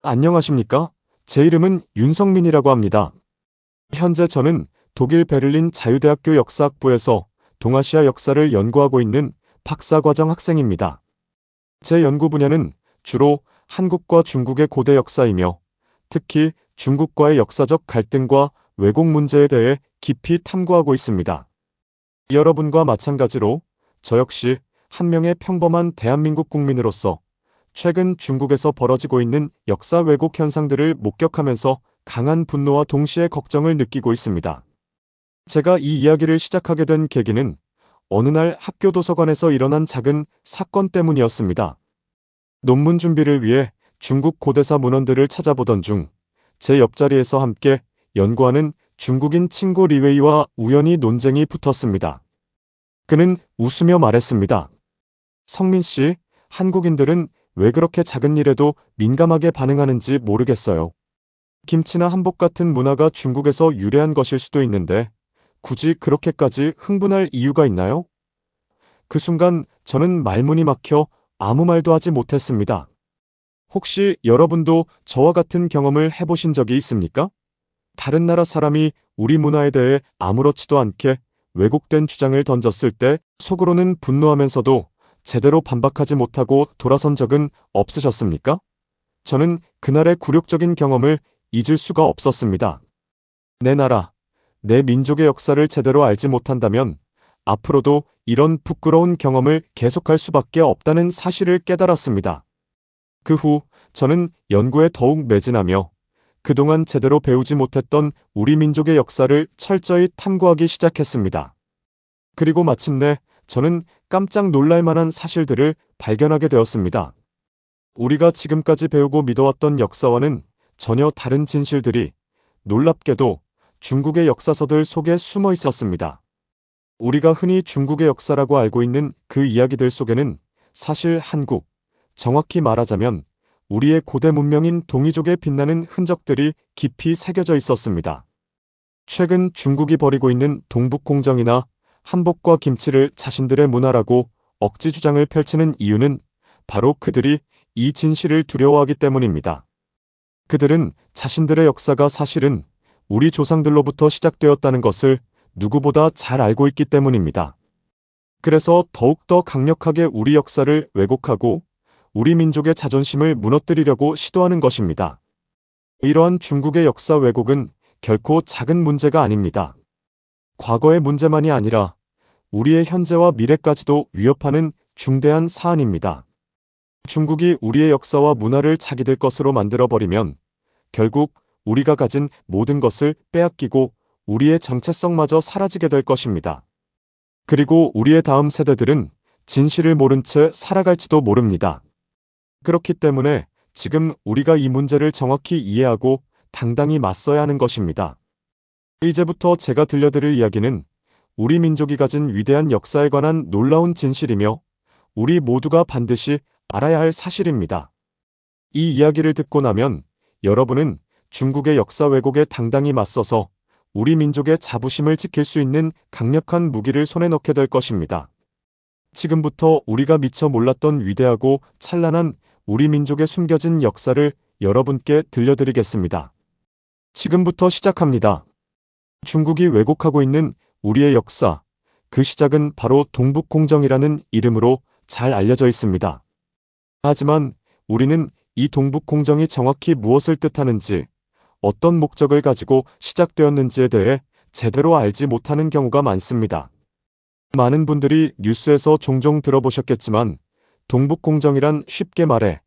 안녕하십니까? 제 이름은 윤성민이라고 합니다. 현재 저는 독일 베를린 자유대학교 역사학부에서 동아시아 역사를 연구하고 있는 박사과정 학생입니다. 제 연구 분야는 주로 한국과 중국의 고대 역사이며 특히 중국과의 역사적 갈등과 왜곡 문제에 대해 깊이 탐구하고 있습니다. 여러분과 마찬가지로 저 역시 한 명의 평범한 대한민국 국민으로서 최근 중국에서 벌어지고 있는 역사 왜곡 현상들을 목격하면서 강한 분노와 동시에 걱정을 느끼고 있습니다. 제가 이 이야기를 시작하게 된 계기는 어느 날 학교 도서관에서 일어난 작은 사건 때문이었습니다. 논문 준비를 위해 중국 고대사 문헌들을 찾아보던 중 제 옆자리에서 함께 연구하는 중국인 친구 리웨이와 우연히 논쟁이 붙었습니다. 그는 웃으며 말했습니다. 성민 씨, 한국인들은 왜 그렇게 작은 일에도 민감하게 반응하는지 모르겠어요. 김치나 한복 같은 문화가 중국에서 유래한 것일 수도 있는데 굳이 그렇게까지 흥분할 이유가 있나요? 그 순간 저는 말문이 막혀 아무 말도 하지 못했습니다. 혹시 여러분도 저와 같은 경험을 해보신 적이 있습니까? 다른 나라 사람이 우리 문화에 대해 아무렇지도 않게 왜곡된 주장을 던졌을 때 속으로는 분노하면서도 제대로 반박하지 못하고 돌아선 적은 없으셨습니까? 저는 그날의 굴욕적인 경험을 잊을 수가 없었습니다. 내 나라, 내 민족의 역사를 제대로 알지 못한다면 앞으로도 이런 부끄러운 경험을 계속할 수밖에 없다는 사실을 깨달았습니다. 그 후 저는 연구에 더욱 매진하며 그동안 제대로 배우지 못했던 우리 민족의 역사를 철저히 탐구하기 시작했습니다. 그리고 마침내 저는 깜짝 놀랄 만한 사실들을 발견하게 되었습니다. 우리가 지금까지 배우고 믿어왔던 역사와는 전혀 다른 진실들이 놀랍게도 중국의 역사서들 속에 숨어 있었습니다. 우리가 흔히 중국의 역사라고 알고 있는 그 이야기들 속에는 사실 한국, 정확히 말하자면 우리의 고대 문명인 동이족의 빛나는 흔적들이 깊이 새겨져 있었습니다. 최근 중국이 벌이고 있는 동북공정이나 한복과 김치를 자신들의 문화라고 억지 주장을 펼치는 이유는 바로 그들이 이 진실을 두려워하기 때문입니다. 그들은 자신들의 역사가 사실은 우리 조상들로부터 시작되었다는 것을 누구보다 잘 알고 있기 때문입니다. 그래서 더욱더 강력하게 우리 역사를 왜곡하고 우리 민족의 자존심을 무너뜨리려고 시도하는 것입니다. 이러한 중국의 역사 왜곡은 결코 작은 문제가 아닙니다. 과거의 문제만이 아니라 우리의 현재와 미래까지도 위협하는 중대한 사안입니다. 중국이 우리의 역사와 문화를 자기들 것으로 만들어버리면 결국 우리가 가진 모든 것을 빼앗기고 우리의 정체성마저 사라지게 될 것입니다. 그리고 우리의 다음 세대들은 진실을 모른 채 살아갈지도 모릅니다. 그렇기 때문에 지금 우리가 이 문제를 정확히 이해하고 당당히 맞서야 하는 것입니다. 이제부터 제가 들려드릴 이야기는 우리 민족이 가진 위대한 역사에 관한 놀라운 진실이며 우리 모두가 반드시 알아야 할 사실입니다. 이 이야기를 듣고 나면 여러분은 중국의 역사 왜곡에 당당히 맞서서 우리 민족의 자부심을 지킬 수 있는 강력한 무기를 손에 넣게 될 것입니다. 지금부터 우리가 미처 몰랐던 위대하고 찬란한 우리 민족의 숨겨진 역사를 여러분께 들려드리겠습니다. 지금부터 시작합니다. 중국이 왜곡하고 있는 우리의 역사, 그 시작은 바로 동북공정이라는 이름으로 잘 알려져 있습니다. 하지만 우리는 이 동북공정이 정확히 무엇을 뜻하는지, 어떤 목적을 가지고 시작되었는지에 대해 제대로 알지 못하는 경우가 많습니다. 많은 분들이 뉴스에서 종종 들어보셨겠지만 동북공정이란 쉽게 말해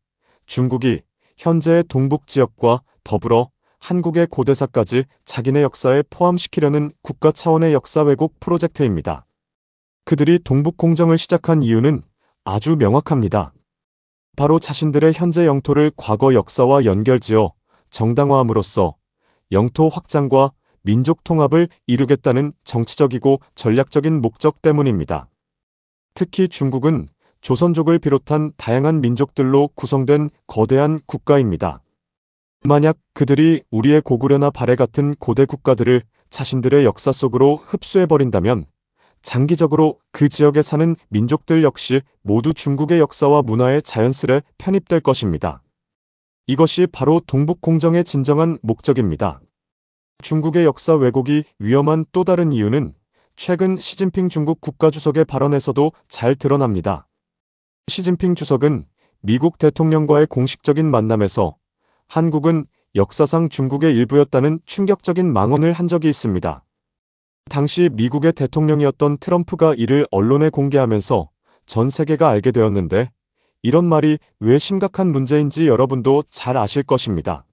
중국이 현재의 동북 지역과 더불어 한국의 고대사까지 자기네 역사에 포함시키려는 국가 차원의 역사 왜곡 프로젝트입니다. 그들이 동북공정을 시작한 이유는 아주 명확합니다. 바로 자신들의 현재 영토를 과거 역사와 연결지어 정당화함으로써 영토 확장과 민족 통합을 이루겠다는 정치적이고 전략적인 목적 때문입니다. 특히 중국은 조선족을 비롯한 다양한 민족들로 구성된 거대한 국가입니다. 만약 그들이 우리의 고구려나 발해 같은 고대 국가들을 자신들의 역사 속으로 흡수해버린다면 장기적으로 그 지역에 사는 민족들 역시 모두 중국의 역사와 문화에 자연스레 편입될 것입니다. 이것이 바로 동북공정의 진정한 목적입니다. 중국의 역사 왜곡이 위험한 또 다른 이유는 최근 시진핑 중국 국가주석의 발언에서도 잘 드러납니다. 시진핑 주석은 미국 대통령과의 공식적인 만남에서 한국은 역사상 중국의 일부였다는 충격적인 망언을 한 적이 있습니다. 당시 미국의 대통령이었던 트럼프가 이를 언론에 공개하면서 전 세계가 알게 되었는데, 이런 말이 왜 심각한 문제인지 여러분도 잘 아실 것입니다.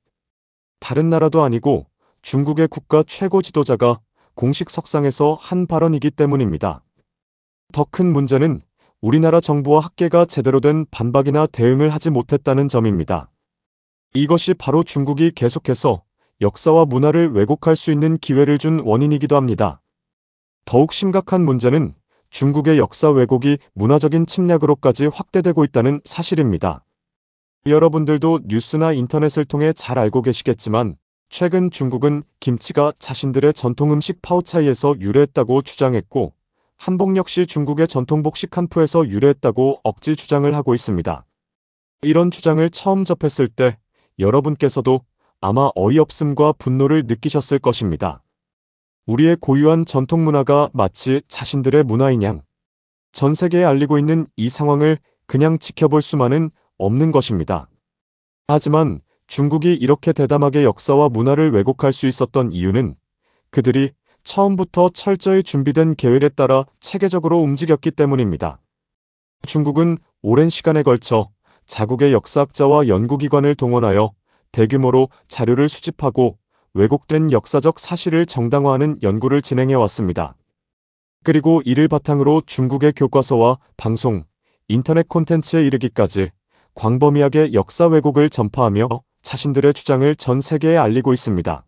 다른 나라도 아니고 중국의 국가 최고 지도자가 공식 석상에서 한 발언이기 때문입니다. 더 큰 문제는 우리나라 정부와 학계가 제대로 된 반박이나 대응을 하지 못했다는 점입니다. 이것이 바로 중국이 계속해서 역사와 문화를 왜곡할 수 있는 기회를 준 원인이기도 합니다. 더욱 심각한 문제는 중국의 역사 왜곡이 문화적인 침략으로까지 확대되고 있다는 사실입니다. 여러분들도 뉴스나 인터넷을 통해 잘 알고 계시겠지만, 최근 중국은 김치가 자신들의 전통 음식 파오차이에서 유래했다고 주장했고, 한복 역시 중국의 전통복 시칸푸에서 유래했다고 억지 주장을 하고 있습니다. 이런 주장을 처음 접했을 때 여러분께서도 아마 어이없음과 분노를 느끼셨을 것입니다. 우리의 고유한 전통 문화가 마치 자신들의 문화인 양 전 세계에 알리고 있는 이 상황을 그냥 지켜볼 수만은 없는 것입니다. 하지만 중국이 이렇게 대담하게 역사와 문화를 왜곡할 수 있었던 이유는 그들이 처음부터 철저히 준비된 계획에 따라 체계적으로 움직였기 때문입니다. 중국은 오랜 시간에 걸쳐 자국의 역사학자와 연구기관을 동원하여 대규모로 자료를 수집하고 왜곡된 역사적 사실을 정당화하는 연구를 진행해 왔습니다. 그리고 이를 바탕으로 중국의 교과서와 방송, 인터넷 콘텐츠에 이르기까지 광범위하게 역사 왜곡을 전파하며 자신들의 주장을 전 세계에 알리고 있습니다.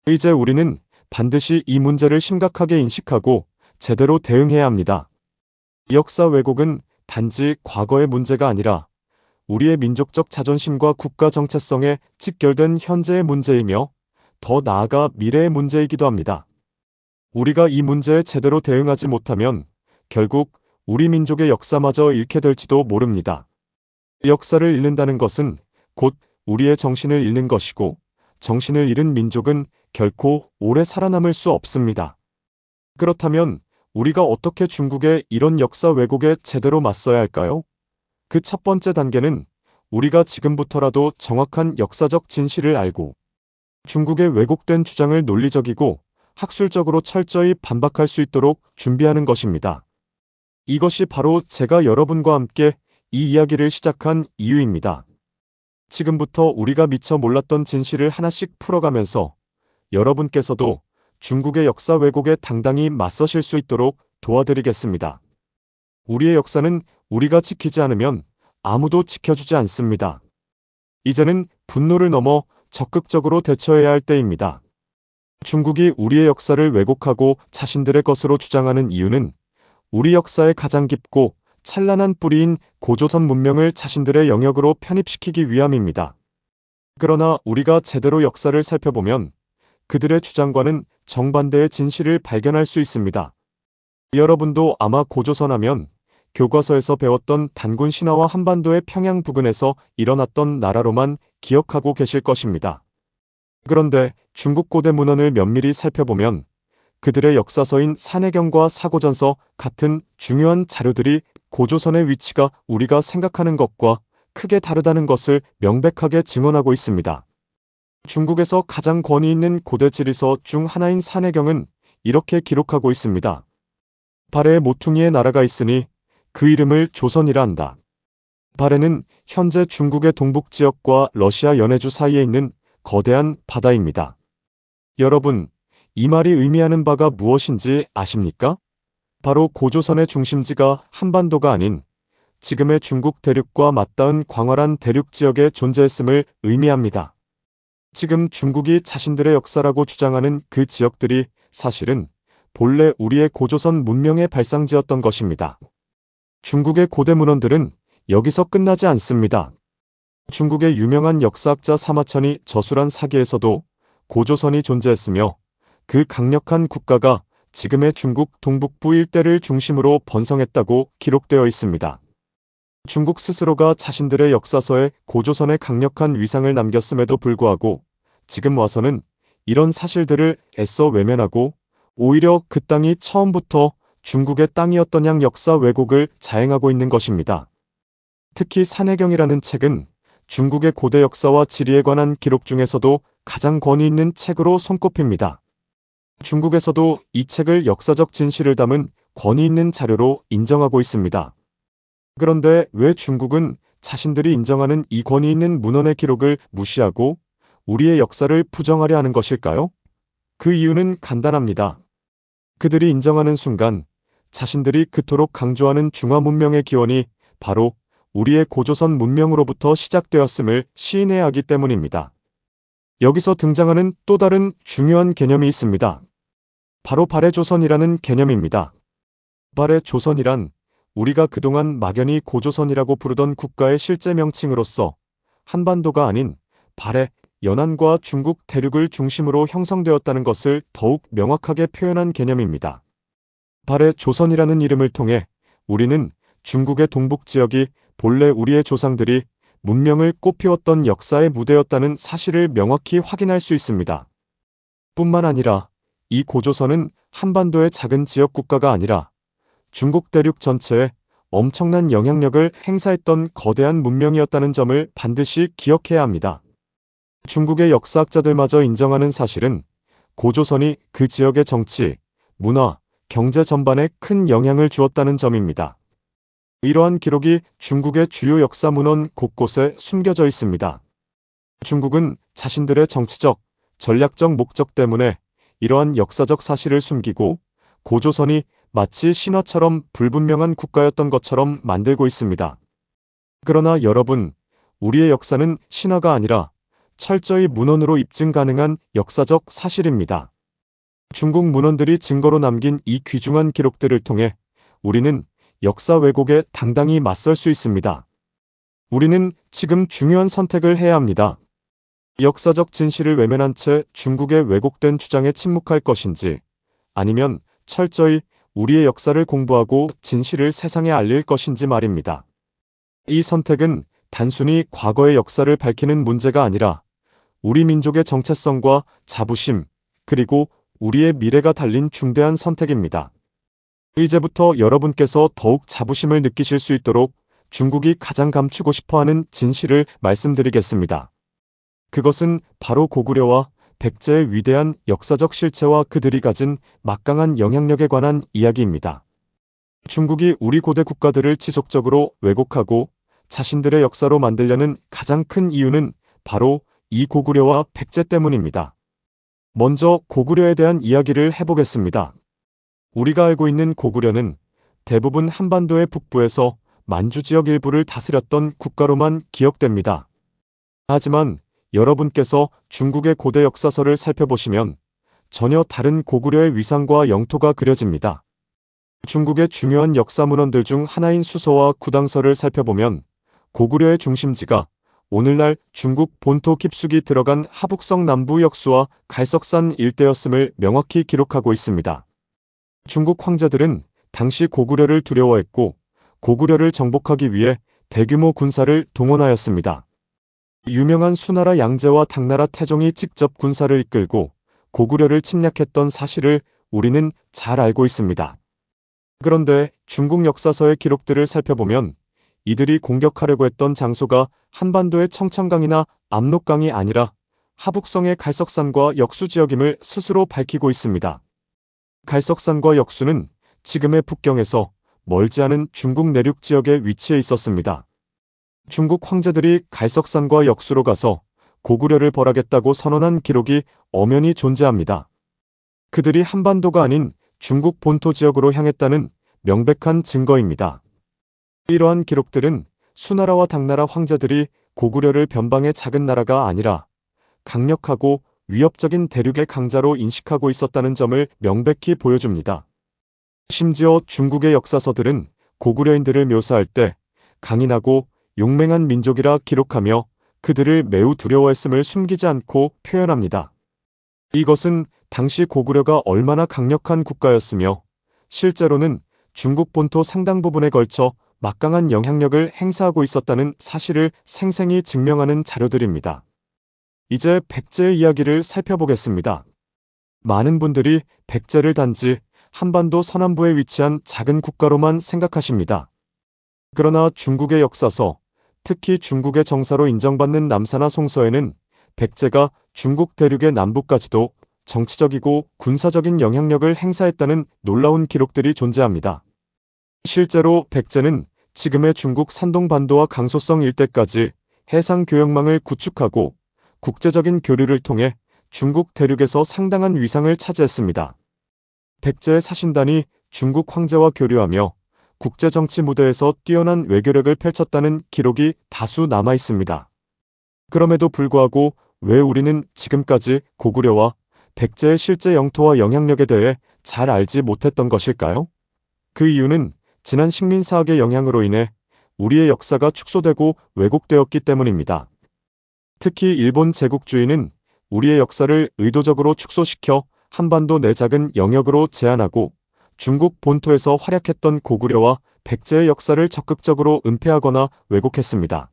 이제 우리는 반드시 이 문제를 심각하게 인식하고 제대로 대응해야 합니다. 역사 왜곡은 단지 과거의 문제가 아니라 우리의 민족적 자존심과 국가 정체성에 직결된 현재의 문제이며, 더 나아가 미래의 문제이기도 합니다. 우리가 이 문제에 제대로 대응하지 못하면 결국 우리 민족의 역사마저 잃게 될지도 모릅니다. 역사를 잃는다는 것은 곧 우리의 정신을 잃는 것이고, 정신을 잃은 민족은 결코 오래 살아남을 수 없습니다. 그렇다면 우리가 어떻게 중국의 이런 역사 왜곡에 제대로 맞서야 할까요? 그 첫 번째 단계는 우리가 지금부터라도 정확한 역사적 진실을 알고 중국의 왜곡된 주장을 논리적이고 학술적으로 철저히 반박할 수 있도록 준비하는 것입니다. 이것이 바로 제가 여러분과 함께 이 이야기를 시작한 이유입니다. 지금부터 우리가 미처 몰랐던 진실을 하나씩 풀어가면서 여러분께서도 중국의 역사 왜곡에 당당히 맞서실 수 있도록 도와드리겠습니다. 우리의 역사는 우리가 지키지 않으면 아무도 지켜주지 않습니다. 이제는 분노를 넘어 적극적으로 대처해야 할 때입니다. 중국이 우리의 역사를 왜곡하고 자신들의 것으로 주장하는 이유는 우리 역사의 가장 깊고 찬란한 뿌리인 고조선 문명을 자신들의 영역으로 편입시키기 위함입니다. 그러나 우리가 제대로 역사를 살펴보면 그들의 주장과는 정반대의 진실을 발견할 수 있습니다. 여러분도 아마 고조선 하면 교과서에서 배웠던 단군 신화와 한반도의 평양 부근에서 일어났던 나라로만 기억하고 계실 것입니다. 그런데 중국 고대 문헌을 면밀히 살펴보면 그들의 역사서인 산해경과 사고전서 같은 중요한 자료들이 고조선의 위치가 우리가 생각하는 것과 크게 다르다는 것을 명백하게 증언하고 있습니다. 중국에서 가장 권위 있는 고대 지리서 중 하나인 산해경은 이렇게 기록하고 있습니다. 발해에 모퉁이의 나라가 있으니 그 이름을 조선이라 한다. 발해는 현재 중국의 동북지역과 러시아 연해주 사이에 있는 거대한 바다입니다. 여러분, 이 말이 의미하는 바가 무엇인지 아십니까? 바로 고조선의 중심지가 한반도가 아닌 지금의 중국 대륙과 맞닿은 광활한 대륙 지역에 존재했음을 의미합니다. 지금 중국이 자신들의 역사라고 주장하는 그 지역들이 사실은 본래 우리의 고조선 문명의 발상지였던 것입니다. 중국의 고대 문헌들은 여기서 끝나지 않습니다. 중국의 유명한 역사학자 사마천이 저술한 사기에서도 고조선이 존재했으며 그 강력한 국가가 지금의 중국 동북부 일대를 중심으로 번성했다고 기록되어 있습니다. 중국 스스로가 자신들의 역사서에 고조선의 강력한 위상을 남겼음에도 불구하고 지금 와서는 이런 사실들을 애써 외면하고 오히려 그 땅이 처음부터 중국의 땅이었던 양 역사 왜곡을 자행하고 있는 것입니다. 특히 산해경이라는 책은 중국의 고대 역사와 지리에 관한 기록 중에서도 가장 권위 있는 책으로 손꼽힙니다. 중국에서도 이 책을 역사적 진실을 담은 권위 있는 자료로 인정하고 있습니다. 그런데 왜 중국은 자신들이 인정하는 이 권위 있는 문헌의 기록을 무시하고 우리의 역사를 부정하려 하는 것일까요? 그 이유는 간단합니다. 그들이 인정하는 순간 자신들이 그토록 강조하는 중화 문명의 기원이 바로 우리의 고조선 문명으로부터 시작되었음을 시인해야 하기 때문입니다. 여기서 등장하는 또 다른 중요한 개념이 있습니다. 바로 발해조선이라는 개념입니다. 발해조선이란 우리가 그동안 막연히 고조선이라고 부르던 국가의 실제 명칭으로서 한반도가 아닌 발해, 연안과 중국 대륙을 중심으로 형성되었다는 것을 더욱 명확하게 표현한 개념입니다. 발해조선이라는 이름을 통해 우리는 중국의 동북 지역이 본래 우리의 조상들이 문명을 꽃피웠던 역사의 무대였다는 사실을 명확히 확인할 수 있습니다. 뿐만 아니라 이 고조선은 한반도의 작은 지역 국가가 아니라 중국 대륙 전체에 엄청난 영향력을 행사했던 거대한 문명이었다는 점을 반드시 기억해야 합니다. 중국의 역사학자들마저 인정하는 사실은 고조선이 그 지역의 정치, 문화, 경제 전반에 큰 영향을 주었다는 점입니다. 이러한 기록이 중국의 주요 역사 문헌 곳곳에 숨겨져 있습니다. 중국은 자신들의 정치적, 전략적 목적 때문에 이러한 역사적 사실을 숨기고 고조선이 마치 신화처럼 불분명한 국가였던 것처럼 만들고 있습니다. 그러나 여러분, 우리의 역사는 신화가 아니라 철저히 문헌으로 입증 가능한 역사적 사실입니다. 중국 문헌들이 증거로 남긴 이 귀중한 기록들을 통해 우리는 역사 왜곡에 당당히 맞설 수 있습니다. 우리는 지금 중요한 선택을 해야 합니다. 역사적 진실을 외면한 채 중국의 왜곡된 주장에 침묵할 것인지, 아니면 철저히 우리의 역사를 공부하고 진실을 세상에 알릴 것인지 말입니다. 이 선택은 단순히 과거의 역사를 밝히는 문제가 아니라 우리 민족의 정체성과 자부심, 그리고 우리의 미래가 달린 중대한 선택입니다. 이제부터 여러분께서 더욱 자부심을 느끼실 수 있도록 중국이 가장 감추고 싶어하는 진실을 말씀드리겠습니다. 그것은 바로 고구려와 백제의 위대한 역사적 실체와 그들이 가진 막강한 영향력에 관한 이야기입니다. 중국이 우리 고대 국가들을 지속적으로 왜곡하고 자신들의 역사로 만들려는 가장 큰 이유는 바로 이 고구려와 백제 때문입니다. 먼저 고구려에 대한 이야기를 해보겠습니다. 우리가 알고 있는 고구려는 대부분 한반도의 북부에서 만주 지역 일부를 다스렸던 국가로만 기억됩니다. 하지만 여러분께서 중국의 고대 역사서를 살펴보시면 전혀 다른 고구려의 위상과 영토가 그려집니다. 중국의 중요한 역사 문헌들 중 하나인 수서와 구당서를 살펴보면 고구려의 중심지가 오늘날 중국 본토 깊숙이 들어간 하북성 남부 역수와 갈석산 일대였음을 명확히 기록하고 있습니다. 중국 황제들은 당시 고구려를 두려워했고 고구려를 정복하기 위해 대규모 군사를 동원하였습니다. 유명한 수나라 양제와 당나라 태종이 직접 군사를 이끌고 고구려를 침략했던 사실을 우리는 잘 알고 있습니다. 그런데 중국 역사서의 기록들을 살펴보면 이들이 공격하려고 했던 장소가 한반도의 청천강이나 압록강이 아니라 하북성의 갈석산과 역수 지역임을 스스로 밝히고 있습니다. 갈석산과 역수는 지금의 북경에서 멀지 않은 중국 내륙 지역에 위치해 있었습니다. 중국 황제들이 갈석산과 역수로 가서 고구려를 벌하겠다고 선언한 기록이 엄연히 존재합니다. 그들이 한반도가 아닌 중국 본토 지역으로 향했다는 명백한 증거입니다. 이러한 기록들은 수나라와 당나라 황제들이 고구려를 변방의 작은 나라가 아니라 강력하고 위협적인 대륙의 강자로 인식하고 있었다는 점을 명백히 보여줍니다. 심지어 중국의 역사서들은 고구려인들을 묘사할 때 강인하고 용맹한 민족이라 기록하며 그들을 매우 두려워했음을 숨기지 않고 표현합니다. 이것은 당시 고구려가 얼마나 강력한 국가였으며 실제로는 중국 본토 상당 부분에 걸쳐 막강한 영향력을 행사하고 있었다는 사실을 생생히 증명하는 자료들입니다. 이제 백제의 이야기를 살펴보겠습니다. 많은 분들이 백제를 단지 한반도 서남부에 위치한 작은 국가로만 생각하십니다. 그러나 중국의 역사서, 특히 중국의 정사로 인정받는 남사나 송서에는 백제가 중국 대륙의 남부까지도 정치적이고 군사적인 영향력을 행사했다는 놀라운 기록들이 존재합니다. 실제로 백제는 지금의 중국 산동반도와 강소성 일대까지 해상 교역망을 구축하고 국제적인 교류를 통해 중국 대륙에서 상당한 위상을 차지했습니다. 백제의 사신단이 중국 황제와 교류하며 국제정치 무대에서 뛰어난 외교력을 펼쳤다는 기록이 다수 남아 있습니다. 그럼에도 불구하고 왜 우리는 지금까지 고구려와 백제의 실제 영토와 영향력에 대해 잘 알지 못했던 것일까요? 그 이유는 지난 식민사학의 영향으로 인해 우리의 역사가 축소되고 왜곡되었기 때문입니다. 특히 일본 제국주의는 우리의 역사를 의도적으로 축소시켜 한반도 내 작은 영역으로 제한하고 중국 본토에서 활약했던 고구려와 백제의 역사를 적극적으로 은폐하거나 왜곡했습니다.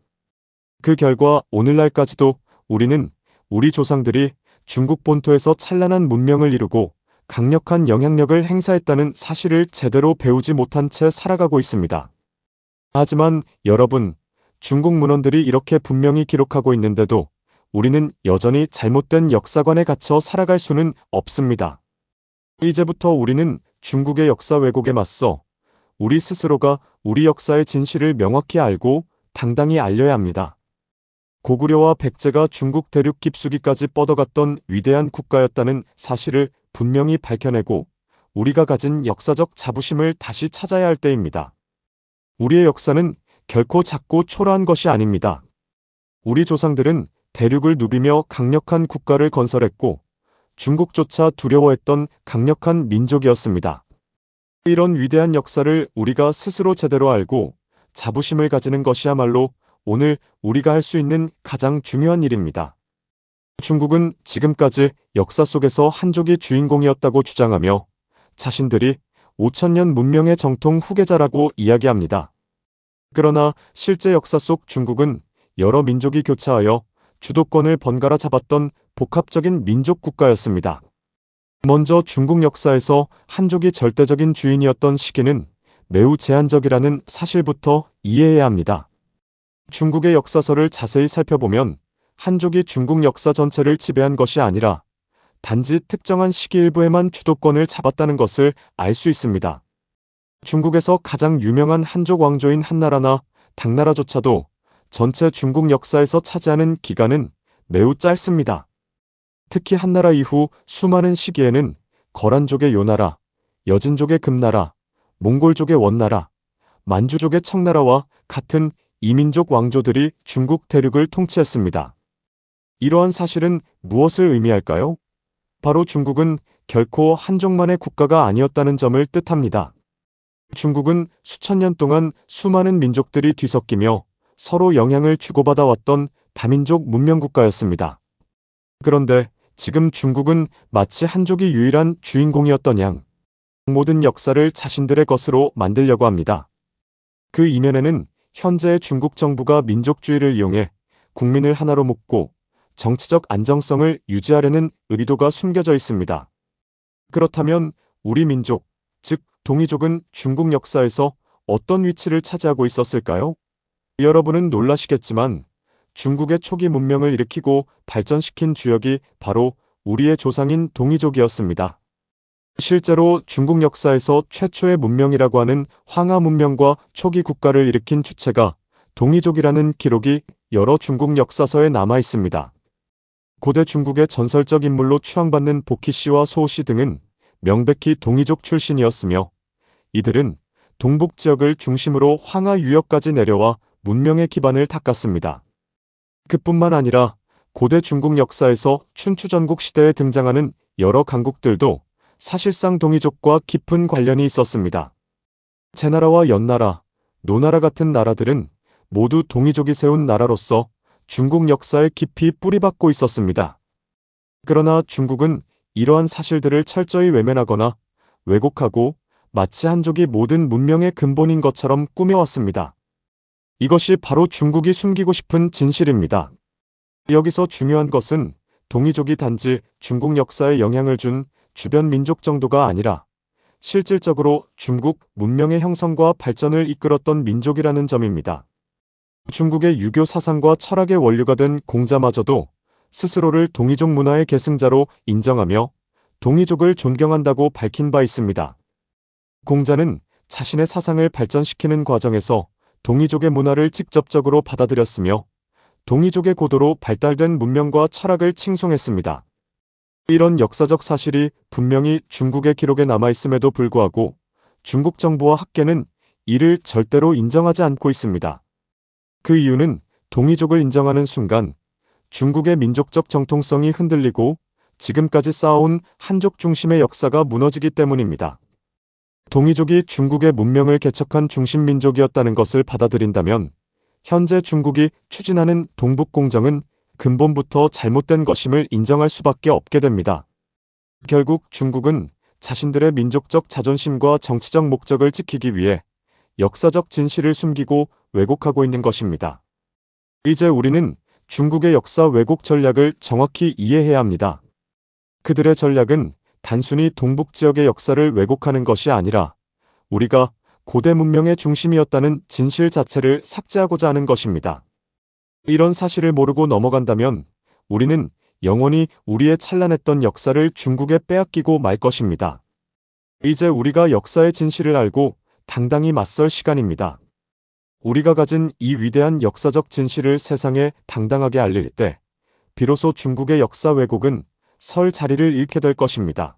그 결과 오늘날까지도 우리는 우리 조상들이 중국 본토에서 찬란한 문명을 이루고 강력한 영향력을 행사했다는 사실을 제대로 배우지 못한 채 살아가고 있습니다. 하지만 여러분, 중국 문헌들이 이렇게 분명히 기록하고 있는데도 우리는 여전히 잘못된 역사관에 갇혀 살아갈 수는 없습니다. 이제부터 우리는 중국의 역사 왜곡에 맞서 우리 스스로가 우리 역사의 진실을 명확히 알고 당당히 알려야 합니다. 고구려와 백제가 중국 대륙 깊숙이까지 뻗어갔던 위대한 국가였다는 사실을 분명히 밝혀내고 우리가 가진 역사적 자부심을 다시 찾아야 할 때입니다. 우리의 역사는 결코 작고 초라한 것이 아닙니다. 우리 조상들은 대륙을 누비며 강력한 국가를 건설했고 중국조차 두려워했던 강력한 민족이었습니다. 이런 위대한 역사를 우리가 스스로 제대로 알고 자부심을 가지는 것이야말로 오늘 우리가 할 수 있는 가장 중요한 일입니다. 중국은 지금까지 역사 속에서 한족이 주인공이었다고 주장하며 자신들이 5천년 문명의 정통 후계자라고 이야기합니다. 그러나 실제 역사 속 중국은 여러 민족이 교차하여 주도권을 번갈아 잡았던 복합적인 민족 국가였습니다. 먼저 중국 역사에서 한족이 절대적인 주인이었던 시기는 매우 제한적이라는 사실부터 이해해야 합니다. 중국의 역사서를 자세히 살펴보면 한족이 중국 역사 전체를 지배한 것이 아니라 단지 특정한 시기 일부에만 주도권을 잡았다는 것을 알 수 있습니다. 중국에서 가장 유명한 한족 왕조인 한나라나 당나라조차도 전체 중국 역사에서 차지하는 기간은 매우 짧습니다. 특히 한나라 이후 수많은 시기에는 거란족의 요나라, 여진족의 금나라, 몽골족의 원나라, 만주족의 청나라와 같은 이민족 왕조들이 중국 대륙을 통치했습니다. 이러한 사실은 무엇을 의미할까요? 바로 중국은 결코 한족만의 국가가 아니었다는 점을 뜻합니다. 중국은 수천 년 동안 수많은 민족들이 뒤섞이며 서로 영향을 주고받아 왔던 다민족 문명국가였습니다. 그런데 지금 중국은 마치 한족이 유일한 주인공이었던 양 모든 역사를 자신들의 것으로 만들려고 합니다. 그 이면에는 현재의 중국 정부가 민족주의를 이용해 국민을 하나로 묶고 정치적 안정성을 유지하려는 의도가 숨겨져 있습니다. 그렇다면 우리 민족, 즉 동이족은 중국 역사에서 어떤 위치를 차지하고 있었을까요? 여러분은 놀라시겠지만 중국의 초기 문명을 일으키고 발전시킨 주역이 바로 우리의 조상인 동이족이었습니다. 실제로 중국 역사에서 최초의 문명이라고 하는 황하 문명과 초기 국가를 일으킨 주체가 동이족이라는 기록이 여러 중국 역사서에 남아 있습니다. 고대 중국의 전설적 인물로 추앙받는 보키씨와 소씨 등은 명백히 동이족 출신이었으며 이들은 동북 지역을 중심으로 황하 유역까지 내려와 문명의 기반을 닦았습니다. 그뿐만 아니라 고대 중국 역사에서 춘추전국 시대에 등장하는 여러 강국들도 사실상 동이족과 깊은 관련이 있었습니다. 제나라와 연나라, 노나라 같은 나라들은 모두 동이족이 세운 나라로서 중국 역사에 깊이 뿌리박고 있었습니다. 그러나 중국은 이러한 사실들을 철저히 외면하거나 왜곡하고 마치 한족이 모든 문명의 근본인 것처럼 꾸며왔습니다. 이것이 바로 중국이 숨기고 싶은 진실입니다. 여기서 중요한 것은 동이족이 단지 중국 역사에 영향을 준 주변 민족 정도가 아니라 실질적으로 중국 문명의 형성과 발전을 이끌었던 민족이라는 점입니다. 중국의 유교 사상과 철학의 원류가 된 공자마저도 스스로를 동이족 문화의 계승자로 인정하며 동이족을 존경한다고 밝힌 바 있습니다. 공자는 자신의 사상을 발전시키는 과정에서 동이족의 문화를 직접적으로 받아들였으며 동이족의 고도로 발달된 문명과 철학을 칭송했습니다. 이런 역사적 사실이 분명히 중국의 기록에 남아있음에도 불구하고 중국 정부와 학계는 이를 절대로 인정하지 않고 있습니다. 그 이유는 동이족을 인정하는 순간 중국의 민족적 정통성이 흔들리고 지금까지 쌓아온 한족 중심의 역사가 무너지기 때문입니다. 동이족이 중국의 문명을 개척한 중심민족이었다는 것을 받아들인다면 현재 중국이 추진하는 동북공정은 근본부터 잘못된 것임을 인정할 수밖에 없게 됩니다. 결국 중국은 자신들의 민족적 자존심과 정치적 목적을 지키기 위해 역사적 진실을 숨기고 왜곡하고 있는 것입니다. 이제 우리는 중국의 역사 왜곡 전략을 정확히 이해해야 합니다. 그들의 전략은 단순히 동북 지역의 역사를 왜곡하는 것이 아니라 우리가 고대 문명의 중심이었다는 진실 자체를 삭제하고자 하는 것입니다. 이런 사실을 모르고 넘어간다면 우리는 영원히 우리의 찬란했던 역사를 중국에 빼앗기고 말 것입니다. 이제 우리가 역사의 진실을 알고 당당히 맞설 시간입니다. 우리가 가진 이 위대한 역사적 진실을 세상에 당당하게 알릴 때 비로소 중국의 역사 왜곡은 설 자리를 잃게 될 것입니다.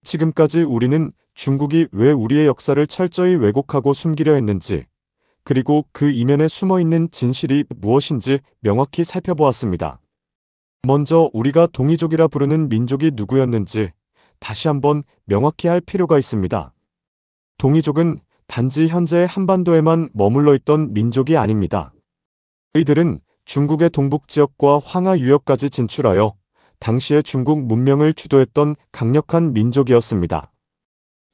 지금까지 우리는 중국이 왜 우리의 역사를 철저히 왜곡하고 숨기려 했는지, 그리고 그 이면에 숨어있는 진실이 무엇인지 명확히 살펴보았습니다. 먼저 우리가 동이족이라 부르는 민족이 누구였는지 다시 한번 명확히 할 필요가 있습니다. 동이족은 단지 현재 한반도에만 머물러 있던 민족이 아닙니다. 이들은 중국의 동북 지역과 황하 유역까지 진출하여 당시의 중국 문명을 주도했던 강력한 민족이었습니다.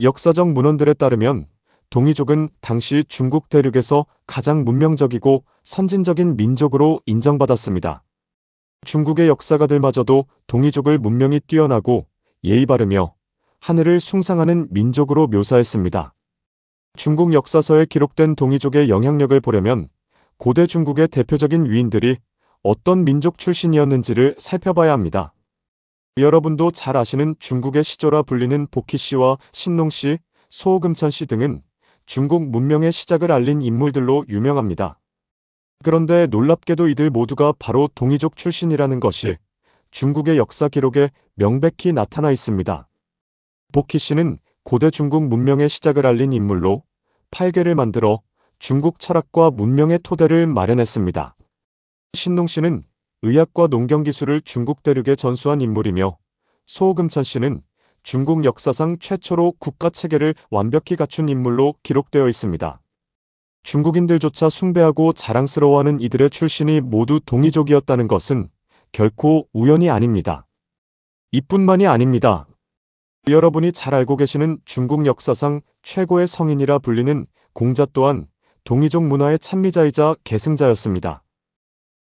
역사적 문헌들에 따르면 동이족은 당시 중국 대륙에서 가장 문명적이고 선진적인 민족으로 인정받았습니다. 중국의 역사가들마저도 동이족을 문명이 뛰어나고 예의 바르며 하늘을 숭상하는 민족으로 묘사했습니다. 중국 역사서에 기록된 동이족의 영향력을 보려면 고대 중국의 대표적인 위인들이 어떤 민족 출신이었는지를 살펴봐야 합니다. 여러분도 잘 아시는 중국의 시조라 불리는 복희씨와 신농씨, 소금천씨 등은 중국 문명의 시작을 알린 인물들로 유명합니다. 그런데 놀랍게도 이들 모두가 바로 동이족 출신이라는 것이 중국의 역사 기록에 명백히 나타나 있습니다. 복희씨는 고대 중국 문명의 시작을 알린 인물로 팔괘를 만들어 중국 철학과 문명의 토대를 마련했습니다. 신농씨는 의학과 농경기술을 중국 대륙에 전수한 인물이며 소금천씨는 중국 역사상 최초로 국가체계를 완벽히 갖춘 인물로 기록되어 있습니다. 중국인들조차 숭배하고 자랑스러워하는 이들의 출신이 모두 동이족이었다는 것은 결코 우연이 아닙니다. 이뿐만이 아닙니다. 여러분이 잘 알고 계시는 중국 역사상 최고의 성인이라 불리는 공자 또한 동이족 문화의 찬미자이자 계승자였습니다.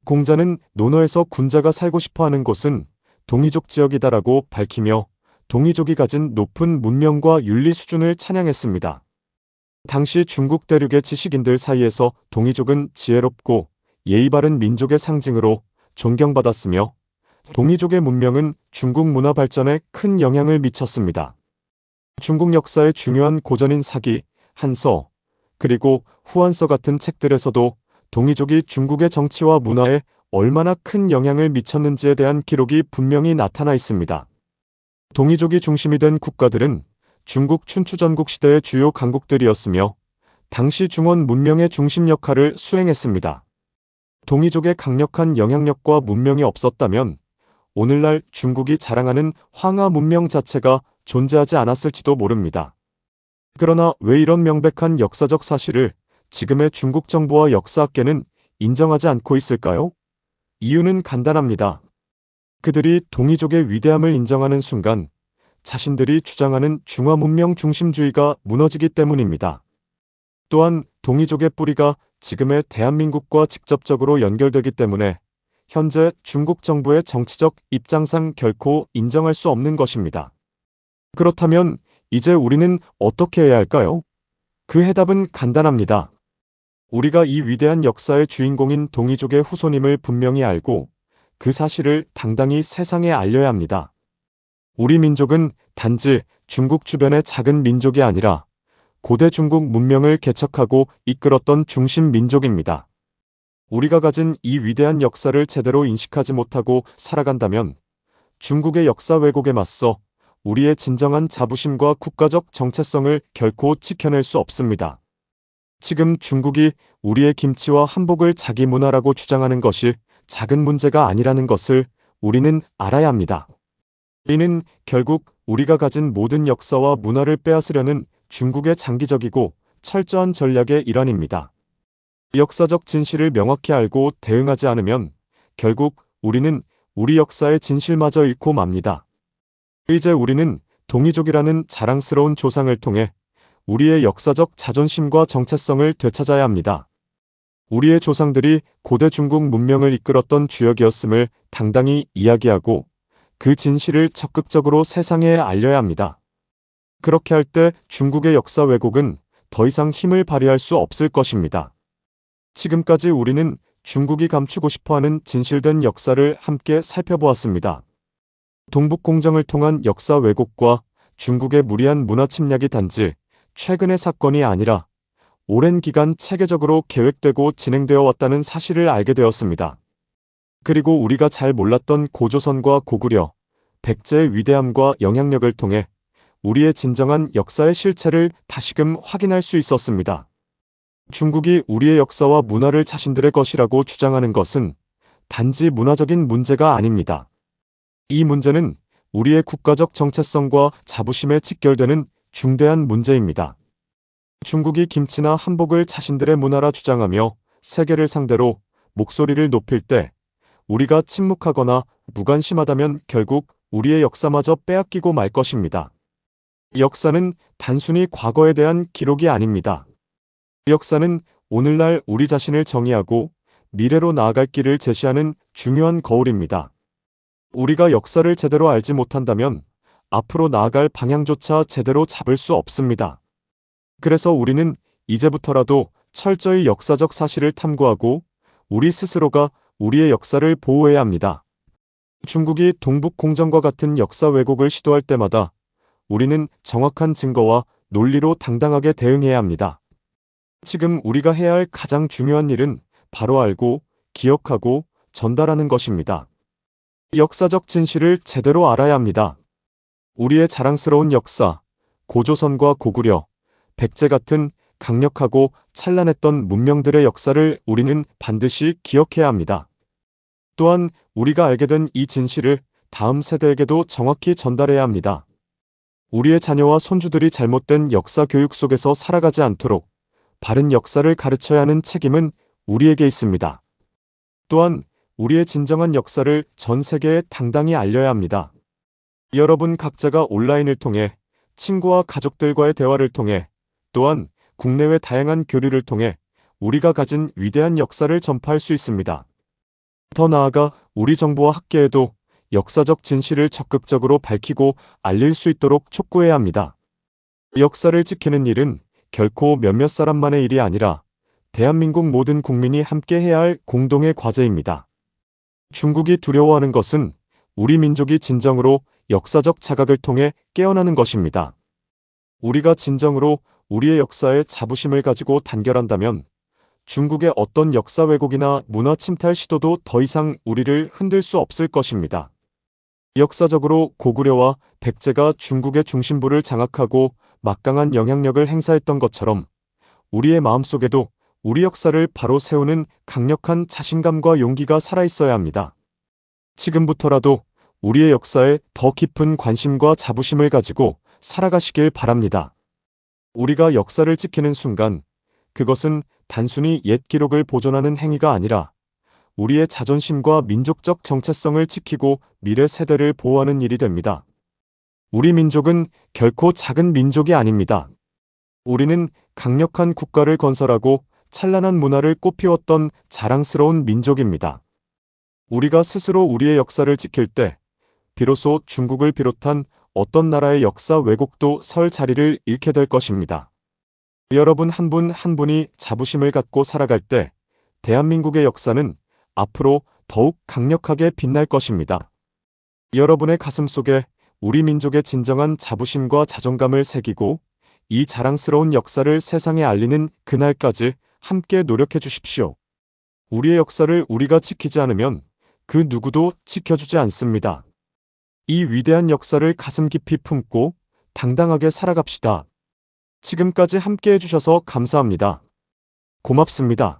공자는 논어에서 군자가 살고 싶어하는 곳은 동이족 지역이다라고 밝히며 동이족이 가진 높은 문명과 윤리 수준을 찬양했습니다. 당시 중국 대륙의 지식인들 사이에서 동이족은 지혜롭고 예의 바른 민족의 상징으로 존경받았으며 동이족의 문명은 중국 문화 발전에 큰 영향을 미쳤습니다. 중국 역사의 중요한 고전인 사기, 한서, 그리고 후한서 같은 책들에서도 동이족이 중국의 정치와 문화에 얼마나 큰 영향을 미쳤는지에 대한 기록이 분명히 나타나 있습니다. 동이족이 중심이 된 국가들은 중국 춘추전국 시대의 주요 강국들이었으며 당시 중원 문명의 중심 역할을 수행했습니다. 동이족의 강력한 영향력과 문명이 없었다면 오늘날 중국이 자랑하는 황하 문명 자체가 존재하지 않았을지도 모릅니다. 그러나 왜 이런 명백한 역사적 사실을 지금의 중국 정부와 역사학계는 인정하지 않고 있을까요? 이유는 간단합니다. 그들이 동이족의 위대함을 인정하는 순간 자신들이 주장하는 중화 문명 중심주의가 무너지기 때문입니다. 또한 동이족의 뿌리가 지금의 대한민국과 직접적으로 연결되기 때문에 현재 중국 정부의 정치적 입장상 결코 인정할 수 없는 것입니다. 그렇다면 이제 우리는 어떻게 해야 할까요? 그 해답은 간단합니다. 우리가 이 위대한 역사의 주인공인 동이족의 후손임을 분명히 알고 그 사실을 당당히 세상에 알려야 합니다. 우리 민족은 단지 중국 주변의 작은 민족이 아니라 고대 중국 문명을 개척하고 이끌었던 중심 민족입니다. 우리가 가진 이 위대한 역사를 제대로 인식하지 못하고 살아간다면 중국의 역사 왜곡에 맞서 우리의 진정한 자부심과 국가적 정체성을 결코 지켜낼 수 없습니다. 지금 중국이 우리의 김치와 한복을 자기 문화라고 주장하는 것이 작은 문제가 아니라는 것을 우리는 알아야 합니다. 이는 결국 우리가 가진 모든 역사와 문화를 빼앗으려는 중국의 장기적이고 철저한 전략의 일환입니다. 역사적 진실을 명확히 알고 대응하지 않으면 결국 우리는 우리 역사의 진실마저 잃고 맙니다. 이제 우리는 동이족이라는 자랑스러운 조상을 통해 우리의 역사적 자존심과 정체성을 되찾아야 합니다. 우리의 조상들이 고대 중국 문명을 이끌었던 주역이었음을 당당히 이야기하고 그 진실을 적극적으로 세상에 알려야 합니다. 그렇게 할 때 중국의 역사 왜곡은 더 이상 힘을 발휘할 수 없을 것입니다. 지금까지 우리는 중국이 감추고 싶어하는 진실된 역사를 함께 살펴보았습니다. 동북공정을 통한 역사 왜곡과 중국의 무리한 문화 침략이 단지 최근의 사건이 아니라 오랜 기간 체계적으로 계획되고 진행되어 왔다는 사실을 알게 되었습니다. 그리고 우리가 잘 몰랐던 고조선과 고구려, 백제의 위대함과 영향력을 통해 우리의 진정한 역사의 실체를 다시금 확인할 수 있었습니다. 중국이 우리의 역사와 문화를 자신들의 것이라고 주장하는 것은 단지 문화적인 문제가 아닙니다. 이 문제는 우리의 국가적 정체성과 자부심에 직결되는 중대한 문제입니다. 중국이 김치나 한복을 자신들의 문화라 주장하며 세계를 상대로 목소리를 높일 때 우리가 침묵하거나 무관심하다면 결국 우리의 역사마저 빼앗기고 말 것입니다. 역사는 단순히 과거에 대한 기록이 아닙니다. 역사는 오늘날 우리 자신을 정의하고 미래로 나아갈 길을 제시하는 중요한 거울입니다. 우리가 역사를 제대로 알지 못한다면 앞으로 나아갈 방향조차 제대로 잡을 수 없습니다. 그래서 우리는 이제부터라도 철저히 역사적 사실을 탐구하고 우리 스스로가 우리의 역사를 보호해야 합니다. 중국이 동북공정과 같은 역사 왜곡을 시도할 때마다 우리는 정확한 증거와 논리로 당당하게 대응해야 합니다. 지금 우리가 해야 할 가장 중요한 일은 바로 알고, 기억하고, 전달하는 것입니다. 역사적 진실을 제대로 알아야 합니다. 우리의 자랑스러운 역사, 고조선과 고구려, 백제 같은 강력하고 찬란했던 문명들의 역사를 우리는 반드시 기억해야 합니다. 또한 우리가 알게 된 이 진실을 다음 세대에게도 정확히 전달해야 합니다. 우리의 자녀와 손주들이 잘못된 역사 교육 속에서 살아가지 않도록 바른 역사를 가르쳐야 하는 책임은 우리에게 있습니다. 또한 우리의 진정한 역사를 전 세계에 당당히 알려야 합니다. 여러분 각자가 온라인을 통해 친구와 가족들과의 대화를 통해 또한 국내외 다양한 교류를 통해 우리가 가진 위대한 역사를 전파할 수 있습니다. 더 나아가 우리 정부와 학계에도 역사적 진실을 적극적으로 밝히고 알릴 수 있도록 촉구해야 합니다. 역사를 지키는 일은 결코 몇몇 사람만의 일이 아니라 대한민국 모든 국민이 함께 해야 할 공동의 과제입니다. 중국이 두려워하는 것은 우리 민족이 진정으로 역사적 자각을 통해 깨어나는 것입니다. 우리가 진정으로 우리의 역사에 자부심을 가지고 단결한다면 중국의 어떤 역사 왜곡이나 문화 침탈 시도도 더 이상 우리를 흔들 수 없을 것입니다. 역사적으로 고구려와 백제가 중국의 중심부를 장악하고 막강한 영향력을 행사했던 것처럼 우리의 마음속에도 우리 역사를 바로 세우는 강력한 자신감과 용기가 살아있어야 합니다. 지금부터라도 우리의 역사에 더 깊은 관심과 자부심을 가지고 살아가시길 바랍니다. 우리가 역사를 지키는 순간 그것은 단순히 옛 기록을 보존하는 행위가 아니라 우리의 자존심과 민족적 정체성을 지키고 미래 세대를 보호하는 일이 됩니다. 우리 민족은 결코 작은 민족이 아닙니다. 우리는 강력한 국가를 건설하고 찬란한 문화를 꽃피웠던 자랑스러운 민족입니다. 우리가 스스로 우리의 역사를 지킬 때 비로소 중국을 비롯한 어떤 나라의 역사 왜곡도 설 자리를 잃게 될 것입니다. 여러분 한 분 한 분이 자부심을 갖고 살아갈 때 대한민국의 역사는 앞으로 더욱 강력하게 빛날 것입니다. 여러분의 가슴 속에 우리 민족의 진정한 자부심과 자존감을 새기고 이 자랑스러운 역사를 세상에 알리는 그날까지 함께 노력해 주십시오. 우리의 역사를 우리가 지키지 않으면 그 누구도 지켜주지 않습니다. 이 위대한 역사를 가슴 깊이 품고 당당하게 살아갑시다. 지금까지 함께 해주셔서 감사합니다. 고맙습니다.